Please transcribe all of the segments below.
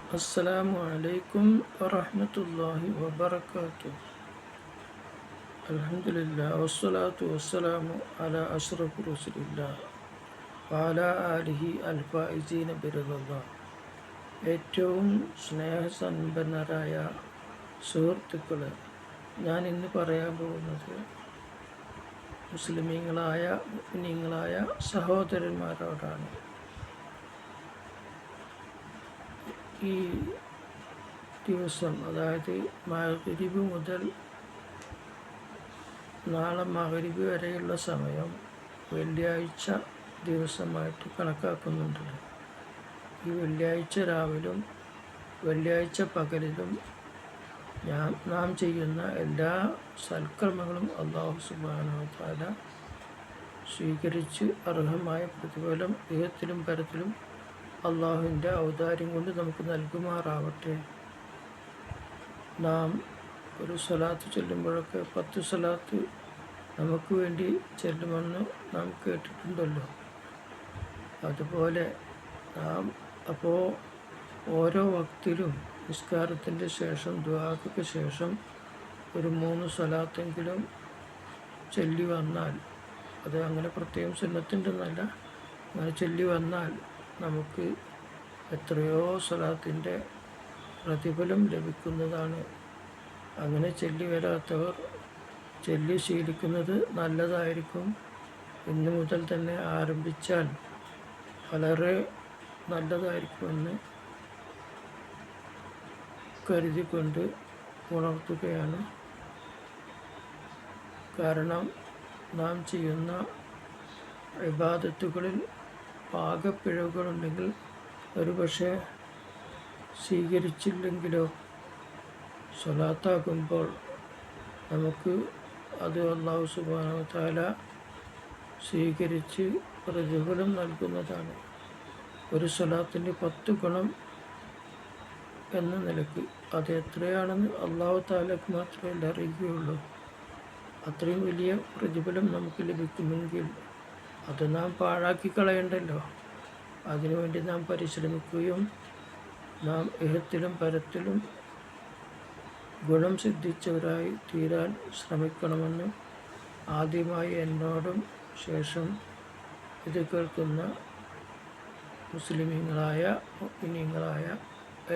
السلام عليكم ورحمة الله وبركاته. الحمد لله والصلاة والسلام على أشرف رسول الله وعلى آله الفائزين برضا الله. ഏറ്റവും സ്നേഹസമ്പന്നരായ സുഹൃത്തുക്കളെ, ഞാൻ ഇന്ന് പറയാൻ പോകുന്നത് മുസ്ലിമീങ്ങളായ മുഅ്മിനീങ്ങളായ സഹോദരന്മാരോടാണ്. ഈ ദിവസം, അതായത് മഗ്‌രിബ് മുതൽ നാളെ മഗ്‌രിബ് വരെയുള്ള സമയം വെള്ളിയാഴ്ച ദിവസമായിട്ട് കണക്കാക്കുന്നുണ്ട്. ഈ വെള്ളിയാഴ്ച രാവിലും വെള്ളിയാഴ്ച പകലിലും നാം ചെയ്യുന്ന എല്ലാ സൽക്കർമ്മങ്ങളും അല്ലാഹു സുബ്ഹാനഹു വ തആല സ്വീകരിച്ച് അർഹമായ പ്രതിഫലം ഇഹത്തിലും പരത്തിലും അള്ളാഹുവിൻ്റെ ഔദാര്യം കൊണ്ട് നമുക്ക് നൽകുമാറാവട്ടെ. നാം ഒരു സ്വലാത്ത് ചൊല്ലുമ്പോഴൊക്കെ 10 സ്വലാത്ത് നമുക്ക് വേണ്ടി ചെല്ലുമെന്ന് നാം കേട്ടിട്ടുണ്ടല്ലോ. അതുപോലെ നാം ഓരോ വക്തിലും നിസ്കാരത്തിൻ്റെ ശേഷം ദുആക്ക് ശേഷം ഒരു 3 സ്വലാത്തെങ്കിലും ചൊല്ലി വന്നാൽ, അത് അങ്ങനെ പ്രത്യേകം സുന്നത്തുണ്ടെന്നല്ല, അങ്ങനെ ചൊല്ലി വന്നാൽ നമുക്ക് എത്രയോ സ്വലാത്തിൻ്റെ പ്രതിഫലം ലഭിക്കുന്നതാണ്. അങ്ങനെ ചൊല്ലി വരാത്തവർ ചൊല്ലി ശീലിക്കുന്നത് നല്ലതായിരിക്കും. ഇന്നു മുതൽ തന്നെ ആരംഭിച്ചാൽ വളരെ നല്ലതായിരിക്കുമെന്ന് കരുതിക്കൊണ്ട് ഉണർത്തുകയാണ്. കാരണം നാം ചെയ്യുന്ന ഇബാദത്തുകളിൽ പാകപ്പിഴവുകളുണ്ടെങ്കിൽ ഒരുപക്ഷെ സ്വീകരിച്ചില്ലെങ്കിലോ, സ്വലാത്താകുമ്പോൾ നമുക്ക് അത് അല്ലാഹു സുബ്ഹാനഹു വ തആല സ്വീകരിച്ച് പ്രതിഫലം നൽകുന്നതാണ്. ഒരു സ്വലാത്തിൻ്റെ 10 ഗുണം എന്ന നിലയ്ക്ക് അത് എത്രയാണെന്ന് അല്ലാഹു തആലക്ക് മാത്രമേ അറിയുകയുള്ളൂ. അത്രയും വലിയ പ്രതിഫലം നമുക്ക് ലഭിക്കുമെങ്കിൽ അത് നാം പാഴാക്കി കളയണ്ടല്ലോ. അതിനുവേണ്ടി നാം പരിശ്രമിക്കുകയും നാം ഇഹത്തിലും പരത്തിലും ഗുണം സിദ്ധിച്ചവരായി തീരാൻ ശ്രമിക്കണമെന്ന് ആദ്യമായി എന്നോടും ശേഷം ഇത് കേൾക്കുന്ന മുസ്ലിമീങ്ങളായ മുഅ്മിനീങ്ങളായ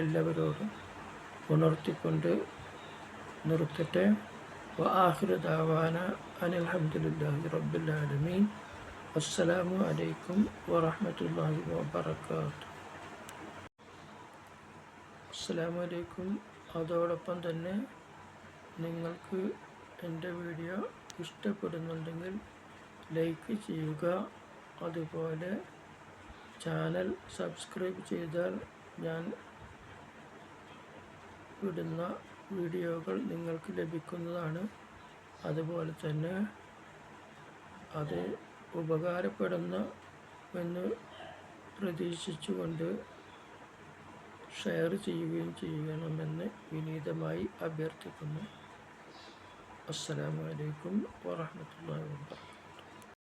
എല്ലാവരോടും ഉണർത്തിക്കൊണ്ട് നിർത്തട്ടെ. വആഖിറു ദഅവാന അനിൽ ഹംദുലില്ലാഹി റബ്ബിൽ ആലമീൻ. അസ്സലാമു അലൈക്കും വറഹ്മത്തുള്ളാഹി വബറകാതുഹു. അസ്സലാമു അലൈക്കും. അതോടൊപ്പം തന്നെ നിങ്ങൾക്ക് എൻ്റെ വീഡിയോ ഇഷ്ടപ്പെടുന്നുണ്ടെങ്കിൽ ലൈക്ക് ചെയ്യുക. അതുപോലെ ചാനൽ സബ്സ്ക്രൈബ് ചെയ്താൽ ഞാൻ വിടുന്ന വീഡിയോകൾ നിങ്ങൾക്ക് ലഭിക്കുന്നതാണ്. അതുപോലെ തന്നെ അത് ഉപകാരപ്പെടുമെന്ന് പ്രതീക്ഷിച്ചുകൊണ്ട് ഷെയർ ചെയ്യുകയും ചെയ്യണമെന്ന് വിനീതമായി അഭ്യർത്ഥിക്കുന്നു. അസ്സലാമു അലൈക്കും വറഹ്മത്തുള്ളാഹി വബറകാതുഹു.